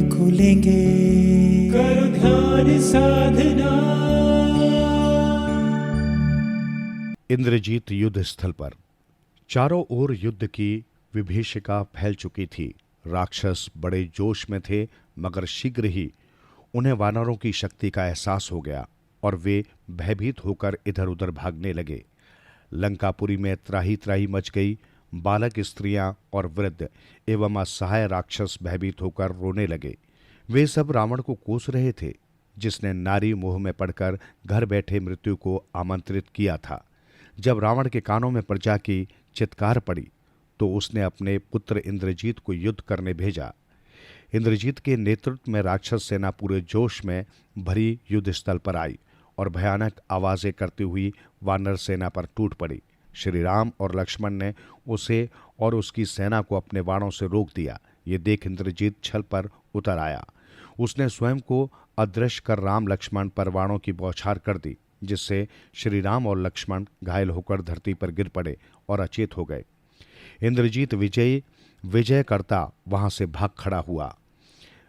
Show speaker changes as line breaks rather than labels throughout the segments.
नेत्र खुलेंगे, करो ध्यान साधना।
इंद्रजीत युद्ध स्थल पर। चारों ओर युद्ध की विभीषिका फैल चुकी थी। राक्षस बड़े जोश में थे, मगर शीघ्र ही उन्हें वानरों की शक्ति का एहसास हो गया और वे भयभीत होकर इधर उधर भागने लगे। लंकापुरी में त्राही त्राही मच गई। बालक, स्त्रियां और वृद्ध एवं असहाय राक्षस भयभीत होकर रोने लगे। वे सब रावण को कोस रहे थे, जिसने नारी मोह में पड़कर घर बैठे मृत्यु को आमंत्रित किया था। जब रावण के कानों में प्रजा की चित्कार पड़ी तो उसने अपने पुत्र इंद्रजीत को युद्ध करने भेजा। इंद्रजीत के नेतृत्व में राक्षस सेना पूरे जोश में भरी युद्ध स्थल पर आई और भयानक आवाजें करती हुई वानर सेना पर टूट पड़ी। श्री राम और लक्ष्मण ने उसे और उसकी सेना को अपने बाणों से रोक दिया। ये देख इंद्रजीत छल पर उतर आया। उसने स्वयं को अदृश्य कर राम लक्ष्मण पर बाणों की बौछार कर दी, जिससे श्री राम और लक्ष्मण घायल होकर धरती पर गिर पड़े और अचेत हो गए। इंद्रजीत विजय करता वहां से भाग खड़ा हुआ।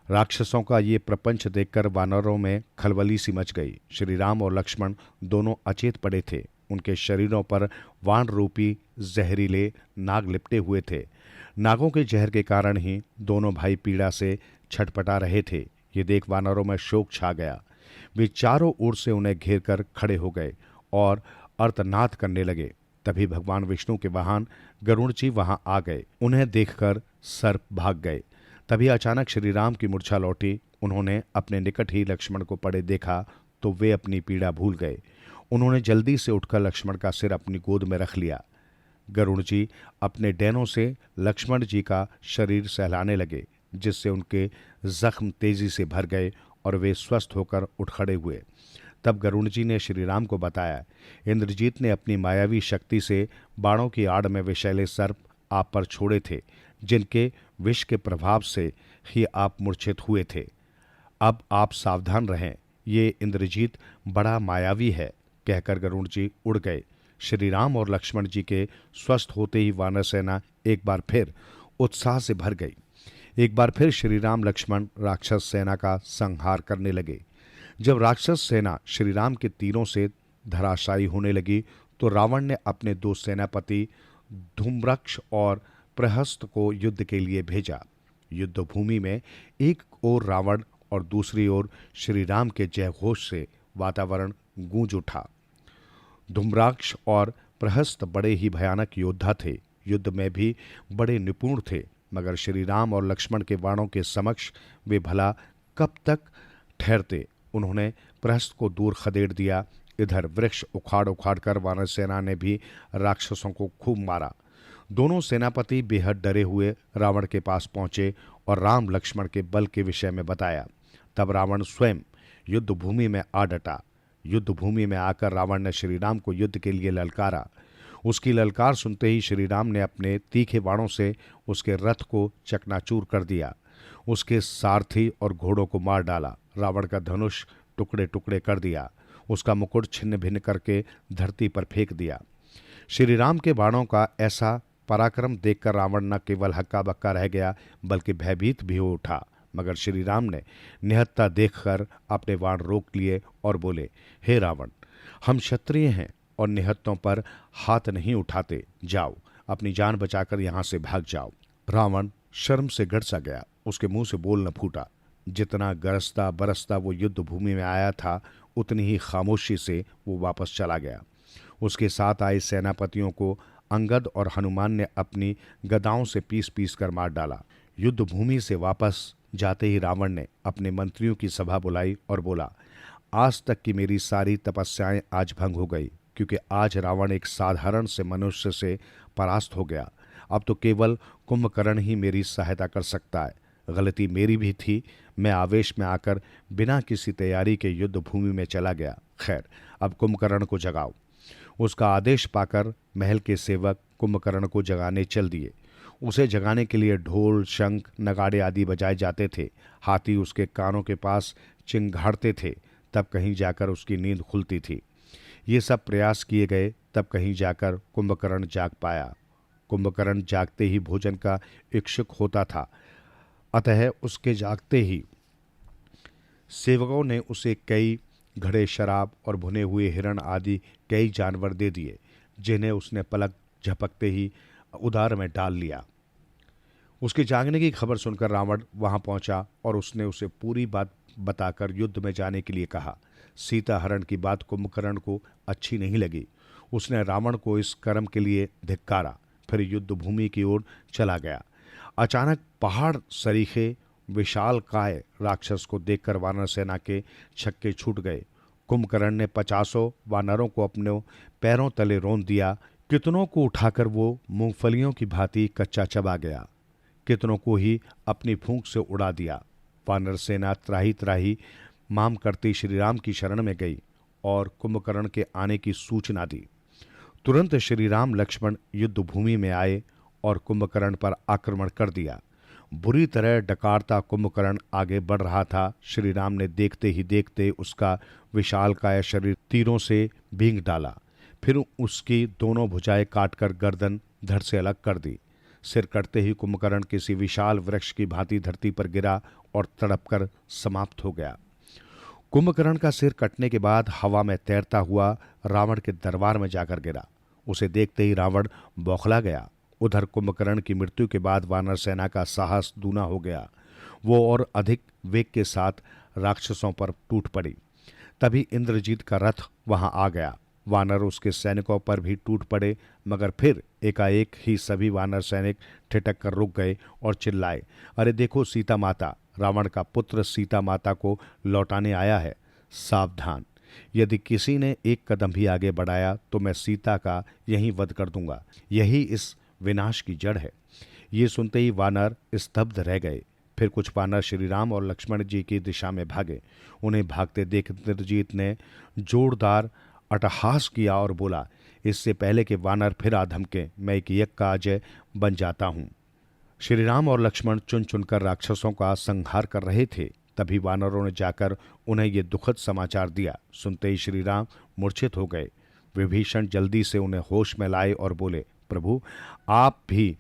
राक्षसों का ये प्रपंच देखकर वानरों में खलबली सी मच गई। श्री राम और लक्ष्मण दोनों अचेत पड़े थे। उनके शरीरों पर वान रूपी जहरीले नाग लिपटे हुए थे। नागों के जहर के कारण ही दोनों भाई पीड़ा से छटपटा रहे थे। ये देख वानरों में शोक छा गया। वे चारों ओर से उन्हें घेर कर खड़े हो गए और अर्तनाद करने लगे। तभी भगवान विष्णु के वाहन गरुड़ जी वहां आ गए। उन्हें देखकर सर्प भाग गए। तभी अचानक श्री राम की मूर्छा लौटी। उन्होंने अपने निकट ही लक्ष्मण को पड़े देखा तो वे अपनी पीड़ा भूल गए। उन्होंने जल्दी से उठकर लक्ष्मण का सिर अपनी गोद में रख लिया। गरुड़ जी अपने डैनों से लक्ष्मण जी का शरीर सहलाने लगे, जिससे उनके जख्म तेजी से भर गए और वे स्वस्थ होकर उठ खड़े हुए। तब गरुड़ जी ने श्री राम को बताया, इंद्रजीत ने अपनी मायावी शक्ति से बाणों की आड़ में विषैले सर्प आप पर छोड़े थे, जिनके विष के प्रभाव से ही आप मूर्छित हुए थे। अब आप सावधान रहें, ये इंद्रजीत बड़ा मायावी है। कहकर गरुड़ जी उड़ गए। श्री राम और लक्ष्मण जी के स्वस्थ होते ही वानर सेना एक बार फिर उत्साह से भर गई। एक बार फिर श्री राम लक्ष्मण राक्षस सेना का संहार करने लगे। जब राक्षस सेना श्री राम के तीरों से धराशायी होने लगी तो रावण ने अपने दो सेनापति धूम्रक्ष और प्रहस्त को युद्ध के लिए भेजा। युद्ध भूमि में एक ओर रावण और दूसरी ओर श्री राम के जयघोष से वातावरण गूंज उठा। धूम्राक्ष और प्रहस्त बड़े ही भयानक योद्धा थे। युद्ध में भी बड़े निपुण थे, मगर श्री राम और लक्ष्मण के बाणों के समक्ष वे भला कब तक ठहरते। उन्होंने प्रहस्त को दूर खदेड़ दिया। इधर वृक्ष उखाड़ उखाड़ कर वानर सेना ने भी राक्षसों को खूब मारा। दोनों सेनापति बेहद डरे हुए रावण के पास पहुंचे और राम लक्ष्मण के बल के विषय में बताया। तब रावण स्वयं युद्ध भूमि में आ डटा। युद्ध भूमि में आकर रावण ने श्री राम को युद्ध के लिए ललकारा। उसकी ललकार सुनते ही श्री राम ने अपने तीखे बाणों से उसके रथ को चकनाचूर कर दिया। उसके सारथी और घोड़ों को मार डाला। रावण का धनुष टुकड़े टुकड़े कर दिया। उसका मुकुट छिन्न भिन्न करके धरती पर फेंक दिया। श्री राम के बाणों का ऐसा पराक्रम देखकर रावण न केवल हक्का बक्का रह गया, बल्कि भयभीत भी हो उठा। मगर श्री राम ने निहत्था देखकर अपने बाण रोक लिए और बोले, हे रावण, हम क्षत्रिय हैं और निहत्तों पर हाथ नहीं उठाते। जाओ, अपनी जान बचाकर यहां से भाग जाओ। रावण शर्म से गड़ सा गया। उसके मुंह से बोल न फूटा। जितना गरजता बरसता वो युद्ध भूमि में आया था, उतनी ही खामोशी से वो वापस चला गया। उसके साथ आए सेनापतियों को अंगद और हनुमान ने अपनी गदाओं से पीस पीस कर मार डाला। युद्ध भूमि से वापस जाते ही रावण ने अपने मंत्रियों की सभा बुलाई और बोला, आज तक की मेरी सारी तपस्याएं आज भंग हो गई, क्योंकि आज रावण एक साधारण से मनुष्य से परास्त हो गया। अब तो केवल कुंभकर्ण ही मेरी सहायता कर सकता है। गलती मेरी भी थी। मैं आवेश में आकर बिना किसी तैयारी के युद्ध भूमि में चला गया। खैर, अब कुंभकर्ण को जगाओ। उसका आदेश पाकर महल के सेवक कुंभकर्ण को जगाने चल दिए। उसे जगाने के लिए ढोल, शंख, नगाड़े आदि बजाए जाते थे। हाथी उसके कानों के पास चिंघाड़ते थे, तब कहीं जाकर उसकी नींद खुलती थी। ये सब प्रयास किए गए, तब कहीं जाकर कुंभकर्ण जाग पाया। कुंभकर्ण जागते ही भोजन का इच्छुक होता था। अतः उसके जागते ही सेवकों ने उसे कई घड़े शराब और भुने हुए हिरण आदि कई जानवर दे दिए, जिन्हें उसने पलक झपकते ही उधार में डाल लिया। उसके जागने की खबर सुनकर रावण वहां पहुंचा और उसने उसे पूरी बात बताकर युद्ध में जाने के लिए कहा। सीता हरण की बात कुंभकर्ण को अच्छी नहीं लगी। उसने रावण को इस कर्म के लिए धिक्कारा, फिर युद्ध भूमि की ओर चला गया। अचानक पहाड़ सरीखे विशाल काय राक्षस को देखकर वानर सेना के छक्के छूट गए। कुंभकर्ण ने 50 वानरों को अपने पैरों तले रौंद दिया। कितनों को उठाकर वो मूंगफलियों की भांति कच्चा चबा गया, कितनों को ही अपनी फूंक से उड़ा दिया। वानर सेना त्राही त्राही माम करती श्रीराम की शरण में गई और कुंभकर्ण के आने की सूचना दी। तुरंत श्रीराम लक्ष्मण युद्ध भूमि में आए और कुंभकर्ण पर आक्रमण कर दिया। बुरी तरह डकारता कुंभकर्ण आगे बढ़ रहा था। श्रीराम ने देखते ही देखते उसका विशालकाय शरीर तीरों से भींग डाला, फिर उसकी दोनों भुजाएं काटकर गर्दन धड़ से अलग कर दी। सिर कटते ही कुंभकर्ण किसी विशाल वृक्ष की भांति धरती पर गिरा और तड़पकर समाप्त हो गया। कुंभकर्ण का सिर कटने के बाद हवा में तैरता हुआ रावण के दरबार में जाकर गिरा। उसे देखते ही रावण बौखला गया। उधर कुंभकर्ण की मृत्यु के बाद वानर सेना का साहस दूना हो गया। वो और अधिक वेग के साथ राक्षसों पर टूट पड़ी। तभी इंद्रजीत का रथ वहां आ गया। वानर उसके सैनिकों पर भी टूट पड़े, मगर फिर एकाएक ही सभी वानर सैनिक ठिठक कर रुक गए और चिल्लाए, अरे देखो, सीता माता! रावण का पुत्र सीता माता को लौटाने आया है। सावधान, यदि किसी ने एक कदम भी आगे बढ़ाया तो मैं सीता का यहीं वध कर दूंगा। यही इस विनाश की जड़ है। ये सुनते ही वानर स्तब्ध रह गए। फिर कुछ वानर श्रीराम और लक्ष्मण जी की दिशा में भागे। उन्हें भागते देख इंद्रजीत ने जोरदार अट्टहास किया और बोला, इससे पहले कि वानर फिर आ धमके, मैं एक यज्ञ का अजय बन जाता हूं। श्रीराम और लक्ष्मण चुन चुनकर राक्षसों का संहार कर रहे थे। तभी वानरों ने जाकर उन्हें ये दुखद समाचार दिया। सुनते ही श्रीराम मूर्छित हो गए। विभीषण जल्दी से उन्हें होश में लाए और बोले, प्रभु, आप भी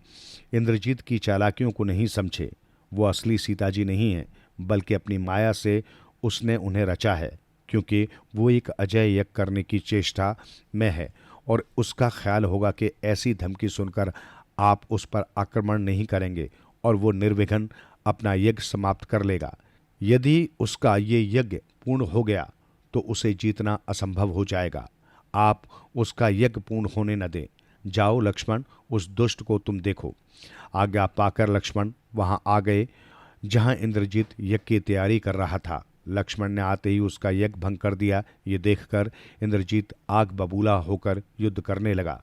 इंद्रजीत की चालाकियों को नहीं समझे। वो असली सीता जी नहीं है, बल्कि अपनी माया से उसने उन्हें रचा है, क्योंकि वो एक अजय यज्ञ करने की चेष्टा में है और उसका ख्याल होगा कि ऐसी धमकी सुनकर आप उस पर आक्रमण नहीं करेंगे और वो निर्विघ्न अपना यज्ञ समाप्त कर लेगा। यदि उसका ये यज्ञ पूर्ण हो गया तो उसे जीतना असंभव हो जाएगा। आप उसका यज्ञ पूर्ण होने न दें। जाओ लक्ष्मण, उस दुष्ट को तुम देखो। आज्ञा पाकर लक्ष्मण वहां आ गए जहां इंद्रजीत यज्ञ की तैयारी कर रहा था। लक्ष्मण ने आते ही उसका यज्ञ भंग कर दिया। ये देखकर इंद्रजीत आग बबूला होकर युद्ध करने लगा।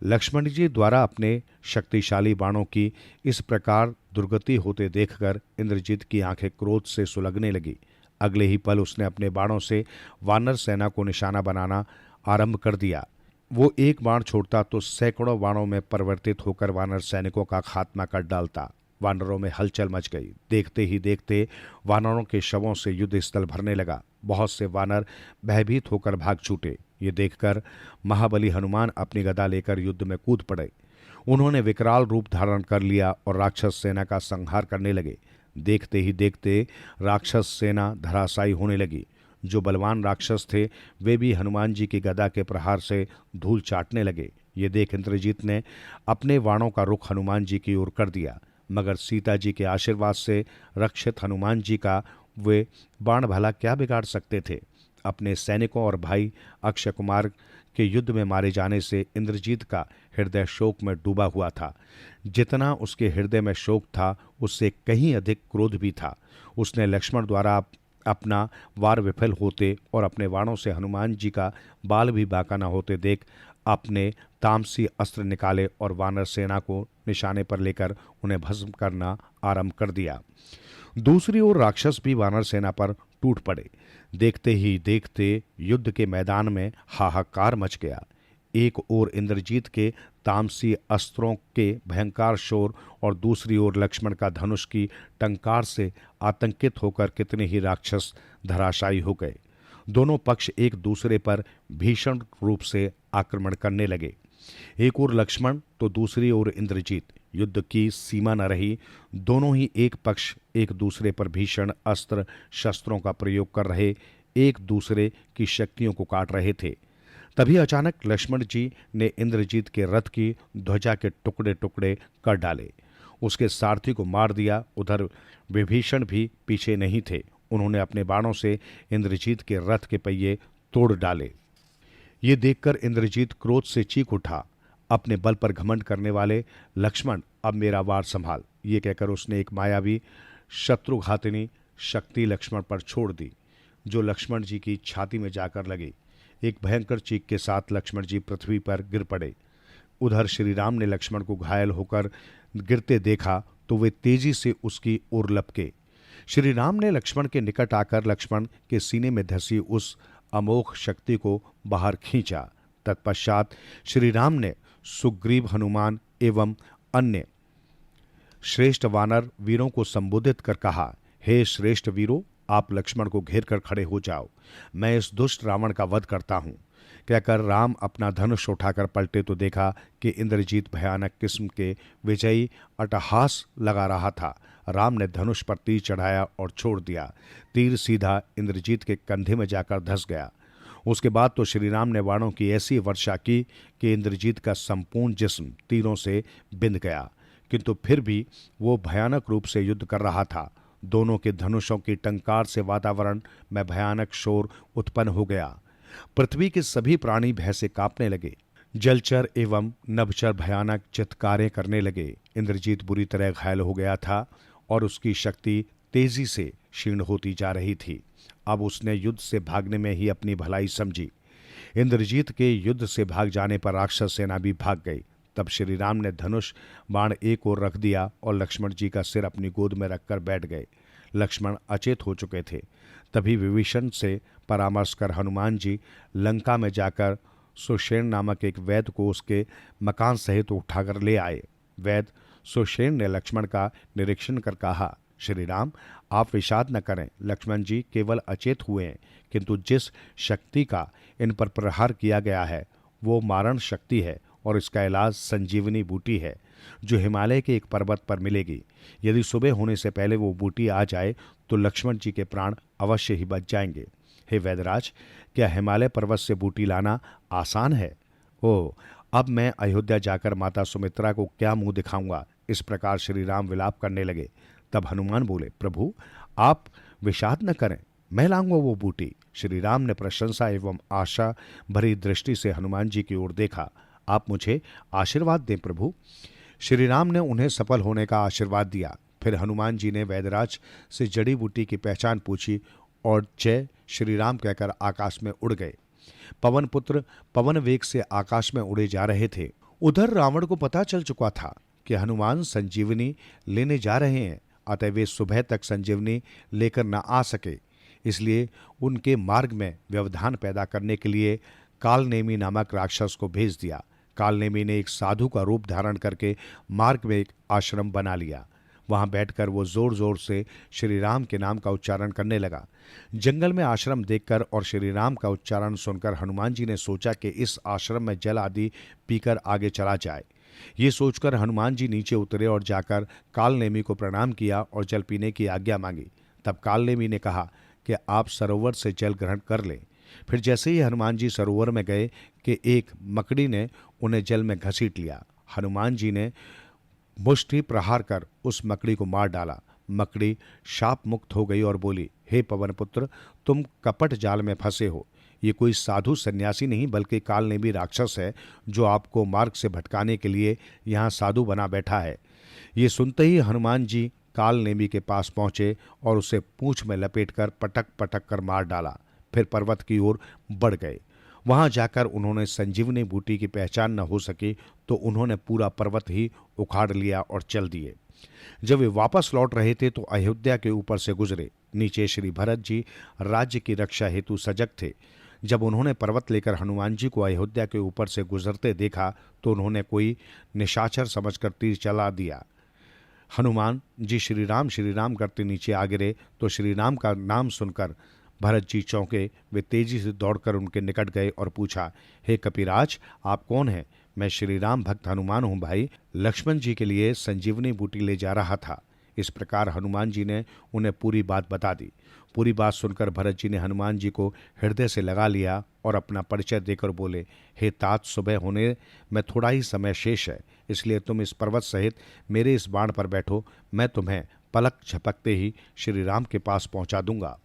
लक्ष्मण जी द्वारा अपने शक्तिशाली बाणों की इस प्रकार दुर्गति होते देखकर इंद्रजीत की आंखें क्रोध से सुलगने लगी। अगले ही पल उसने अपने बाणों से वानर सेना को निशाना बनाना आरंभ कर दिया। वो एक बाण छोड़ता तो सैकड़ों बाणों में परिवर्तित होकर वानर सैनिकों का खात्मा कर डालता। वानरों में हलचल मच गई। देखते ही देखते वानरों के शवों से युद्ध स्थल भरने लगा। बहुत से वानर भयभीत होकर भाग छूटे। ये देखकर महाबली हनुमान अपनी गदा लेकर युद्ध में कूद पड़े। उन्होंने विकराल रूप धारण कर लिया और राक्षस सेना का संहार करने लगे। देखते ही देखते राक्षस सेना धराशायी होने लगी। जो बलवान राक्षस थे वे भी हनुमान जी की गदा के प्रहार से धूल चाटने लगे। ये देख इंद्रजीत ने अपने बाणों का रुख हनुमान जी की ओर कर दिया, मगर सीता जी के आशीर्वाद से रक्षित हनुमान जी का वे बाण भला क्या बिगाड़ सकते थे। अपने सैनिकों और भाई अक्षय कुमार के युद्ध में मारे जाने से इंद्रजीत का हृदय शोक में डूबा हुआ था। जितना उसके हृदय में शोक था उससे कहीं अधिक क्रोध भी था। उसने लक्ष्मण द्वारा अपना वार विफल होते और अपने बाणों से हनुमान जी का बाल भी बांका न होते देख अपने तामसी अस्त्र निकाले और वानर सेना को निशाने पर लेकर उन्हें भस्म करना आरंभ कर दिया। दूसरी ओर राक्षस भी वानर सेना पर टूट पड़े। देखते ही देखते युद्ध के मैदान में हाहाकार मच गया। एक ओर इंद्रजीत के तामसी अस्त्रों के भयंकर शोर और दूसरी ओर लक्ष्मण का धनुष की टंकार से आतंकित होकर कितने ही राक्षस धराशायी हो गए। दोनों पक्ष एक दूसरे पर भीषण रूप से आक्रमण करने लगे। एक ओर लक्ष्मण तो दूसरी ओर इंद्रजीत। युद्ध की सीमा न रही। दोनों ही एक पक्ष एक दूसरे पर भीषण अस्त्र शस्त्रों का प्रयोग कर रहे, एक दूसरे की शक्तियों को काट रहे थे। तभी अचानक लक्ष्मण जी ने इंद्रजीत के रथ की ध्वजा के टुकड़े टुकड़े कर डाले, उसके सारथी को मार दिया। उधर विभीषण भी पीछे नहीं थे, उन्होंने अपने बाणों से इंद्रजीत के रथ के पहिए तोड़ डाले। ये देखकर इंद्रजीत क्रोध से चीख उठा, अपने बल पर घमंड करने वाले लक्ष्मण, अब मेरा वार संभाल। ये कहकर उसने एक मायावी शत्रुघातिनी शक्ति लक्ष्मण पर छोड़ दी, जो लक्ष्मण जी की छाती में जाकर लगी। एक भयंकर चीख के साथ लक्ष्मण जी पृथ्वी पर गिर पड़े। उधर श्री राम ने लक्ष्मण को घायल होकर गिरते देखा तो वे तेजी से उसकी ओर लपके। श्री राम ने लक्ष्मण के निकट आकर लक्ष्मण के सीने में धसी उस अमोघ शक्ति को बाहर खींचा। तत्पश्चात श्री राम ने सुग्रीव, हनुमान एवं अन्य श्रेष्ठ वानर वीरों को संबोधित कर कहा, हे श्रेष्ठ वीरों, आप लक्ष्मण को घेर कर खड़े हो जाओ, मैं इस दुष्ट रावण का वध करता हूं। कहकर राम अपना धनुष उठाकर पलटे तो देखा कि इंद्रजीत भयानक किस्म के विजयी अट्टहास लगा रहा था। राम ने धनुष पर तीर चढ़ाया और छोड़ दिया। तीर सीधा इंद्रजीत के कंधे में जाकर धंस गया। उसके बाद तो श्री राम ने बाणों की ऐसी वर्षा की कि इंद्रजीत का संपूर्ण जिस्म तीरों से बिंध गया, किंतु फिर भी वो भयानक रूप से युद्ध कर रहा था। दोनों के धनुषों की टंकार से वातावरण में भयानक शोर उत्पन्न हो गया। पृथ्वी के सभी प्राणी भय से कांपने लगे। जलचर एवं नभचर भयानक चित्कारें करने लगे। इंद्रजीत बुरी तरह घायल हो गया था और उसकी शक्ति तेजी से क्षीण होती जा रही थी। अब उसने युद्ध से भागने में ही अपनी भलाई समझी। इंद्रजीत के युद्ध से भाग जाने पर राक्षस सेना भी भाग गई। तब श्री राम ने धनुष बाण एक ओर रख दिया और लक्ष्मण जी का सिर अपनी गोद में रखकर बैठ गए। लक्ष्मण अचेत हो चुके थे। तभी विभीषण से परामर्श कर हनुमान जी लंका में जाकर सुषेण नामक एक वैद्य को उसके मकान सहित उठाकर ले आए। वैद्य सुषेण ने लक्ष्मण का निरीक्षण कर कहा, श्री राम, आप विषाद न करें। लक्ष्मण जी केवल अचेत हुए हैं, किंतु जिस शक्ति का इन पर प्रहार किया गया है वो मारण शक्ति है और इसका इलाज संजीवनी बूटी है, जो हिमालय के एक पर्वत पर मिलेगी। यदि सुबह होने से पहले वो बूटी आ जाए तो लक्ष्मण जी के प्राण अवश्य ही बच जाएंगे। हे वैदराज, क्या हिमालय पर्वत से बूटी लाना आसान है? ओह, अब मैं अयोध्या जाकर माता सुमित्रा को क्या मुंह दिखाऊंगा। इस प्रकार श्री राम विलाप करने लगे। तब हनुमान बोले, प्रभु आप विषाद न करें, मैं लाऊंगा वो बूटी। श्री राम ने प्रशंसा एवं आशा भरी दृष्टि से हनुमान जी की ओर देखा। आप मुझे आशीर्वाद दें प्रभु। श्री राम ने उन्हें सफल होने का आशीर्वाद दिया। फिर हनुमान जी ने वैदराज से जड़ी बूटी की पहचान पूछी और जय श्री राम कहकर आकाश में उड़ गए। पवन पुत्र पवन वेग से आकाश में उड़े जा रहे थे। उधर रावण को पता चल चुका था कि हनुमान संजीवनी लेने जा रहे हैं, अतः वे सुबह तक संजीवनी लेकर न आ सके। इसलिए उनके मार्ग में व्यवधान पैदा करने के लिए कालनेमी नामक राक्षस को भेज दिया। कालनेमी ने एक साधु का रूप धारण करके मार्ग में एक आश्रम बना लिया। वहां बैठकर वो जोर जोर से श्री राम के नाम का उच्चारण करने लगा। जंगल में आश्रम देखकर और श्री राम का उच्चारण सुनकर हनुमान जी ने सोचा कि इस आश्रम में जल आदि पीकर आगे चला जाए। ये सोचकर हनुमान जी नीचे उतरे और जाकर कालनेमी को प्रणाम किया और जल पीने की आज्ञा मांगी। तब कालनेमी ने कहा कि आप सरोवर से जल ग्रहण कर लें। फिर जैसे ही हनुमान जी सरोवर में गए कि एक मकड़ी ने उन्हें जल में घसीट लिया। हनुमान जी ने मुष्टि प्रहार कर उस मकड़ी को मार डाला। मकड़ी शाप मुक्त हो गई और बोली, हे पवन पुत्र, तुम कपट जाल में फंसे हो। ये कोई साधु सन्यासी नहीं बल्कि कालनेमी राक्षस है, जो आपको मार्ग से भटकाने के लिए यहाँ साधु बना बैठा है। ये सुनते ही हनुमान जी कालनेमी के पास पहुंचे और उसे पूंछ में लपेटकर पटक पटक कर मार डाला। फिर पर्वत की ओर बढ़ गए। वहां जाकर उन्होंने संजीवनी बूटी की पहचान न हो सकी तो उन्होंने पूरा पर्वत ही उखाड़ लिया और चल दिए। जब वे वापस लौट रहे थे तो अयोध्या के ऊपर से गुजरे। नीचे श्री भरत जी राज्य की रक्षा हेतु सजग थे। जब उन्होंने पर्वत लेकर हनुमान जी को अयोध्या के ऊपर से गुजरते देखा तो उन्होंने कोई निशाचर समझकर तीर चला दिया। हनुमान जी श्री राम करते नीचे आ गिरे तो श्री राम का नाम सुनकर भरत जी चौंके। वे तेजी से दौड़कर उनके निकट गए और पूछा, हे कपिराज, आप कौन हैं? मैं श्री राम भक्त हनुमान हूं भाई। लक्ष्मण जी के लिए संजीवनी बूटी ले जा रहा था। इस प्रकार हनुमान जी ने उन्हें पूरी बात बता दी। पूरी बात सुनकर भरत जी ने हनुमान जी को हृदय से लगा लिया और अपना परिचय देकर बोले, हे तात, सुबह होने में थोड़ा ही समय शेष है, इसलिए तुम इस पर्वत सहित मेरे इस बाण पर बैठो। मैं तुम्हें पलक झपकते ही श्री राम के पास पहुंचा दूंगा।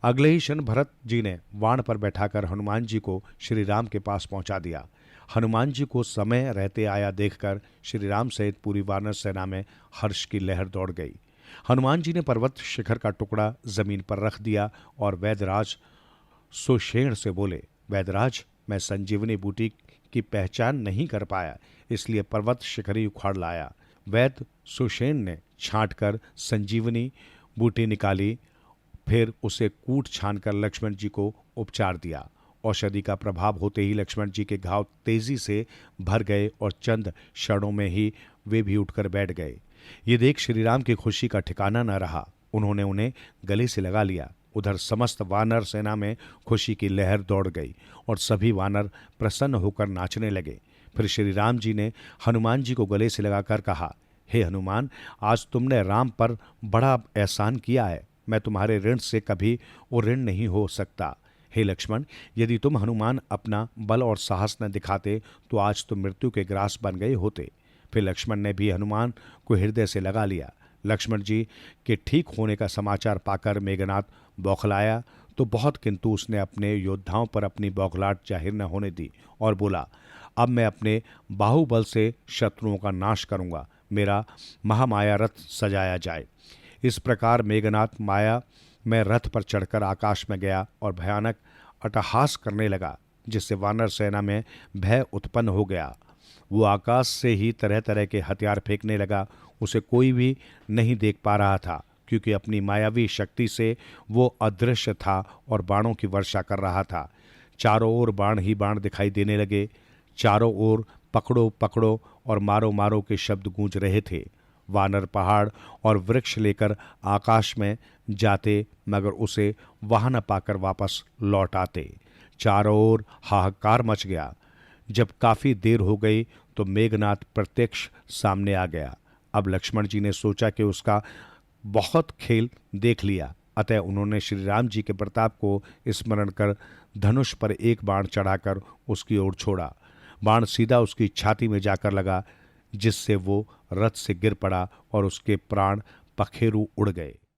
अगले ही क्षण भरत जी ने बाण पर बैठाकर हनुमान जी को श्री राम के पास पहुंचा दिया। हनुमान जी को समय रहते आया देखकर श्री राम सहित पूरी वानर सेना में हर्ष की लहर दौड़ गई। हनुमान जी ने पर्वत शिखर का टुकड़ा जमीन पर रख दिया और वैदराज सुषेण से बोले, वैदराज, मैं संजीवनी बूटी की पहचान नहीं कर पाया, इसलिए पर्वत शिखर ही उखाड़ लाया। वैद सुषेण ने छांट कर संजीवनी बूटी निकाली, फिर उसे कूट छानकर लक्ष्मण जी को उपचार दिया। औषधि का प्रभाव होते ही लक्ष्मण जी के घाव तेजी से भर गए और चंद क्षणों में ही वे भी उठकर बैठ गए। ये देख श्री राम की खुशी का ठिकाना न रहा। उन्होंने उन्हें गले से लगा लिया। उधर समस्त वानर सेना में खुशी की लहर दौड़ गई और सभी वानर प्रसन्न होकर नाचने लगे। फिर श्री राम जी ने हनुमान जी को गले से लगाकर कहा, हे हनुमान, आज तुमने राम पर बड़ा एहसान किया है। मैं तुम्हारे ऋण से कभी वो ऋण नहीं हो सकता। हे लक्ष्मण, यदि तुम हनुमान अपना बल और साहस न दिखाते तो आज तुम मृत्यु के ग्रास बन गए होते। फिर लक्ष्मण ने भी हनुमान को हृदय से लगा लिया। लक्ष्मण जी के ठीक होने का समाचार पाकर मेघनाथ बौखलाया तो बहुत, किंतु उसने अपने योद्धाओं पर अपनी बौखलाहट जाहिर न होने दी और बोला, अब मैं अपने बाहुबल से शत्रुओं का नाश करूंगा। मेरा महामाया रथ सजाया जाए। इस प्रकार मेघनाथ माया में रथ पर चढ़कर आकाश में गया और भयानक अट्टहास करने लगा, जिससे वानर सेना में भय उत्पन्न हो गया। वो आकाश से ही तरह तरह के हथियार फेंकने लगा। उसे कोई भी नहीं देख पा रहा था, क्योंकि अपनी मायावी शक्ति से वो अदृश्य था और बाणों की वर्षा कर रहा था। चारों ओर बाण ही बाण दिखाई देने लगे। चारों ओर पकड़ो पकड़ो और मारो मारो के शब्द गूंज रहे थे। वानर पहाड़ और वृक्ष लेकर आकाश में जाते, मगर उसे वहां न पाकर वापस लौट आते। चारों ओर हाहाकार मच गया। जब काफी देर हो गई तो मेघनाथ प्रत्यक्ष सामने आ गया। अब लक्ष्मण जी ने सोचा कि उसका बहुत खेल देख लिया, अतः उन्होंने श्री राम जी के प्रताप को स्मरण कर धनुष पर एक बाण चढ़ाकर उसकी ओर छोड़ा। बाण सीधा उसकी छाती में जाकर लगा, जिससे वो रथ से गिर पड़ा और उसके प्राण पखेरु उड़ गए।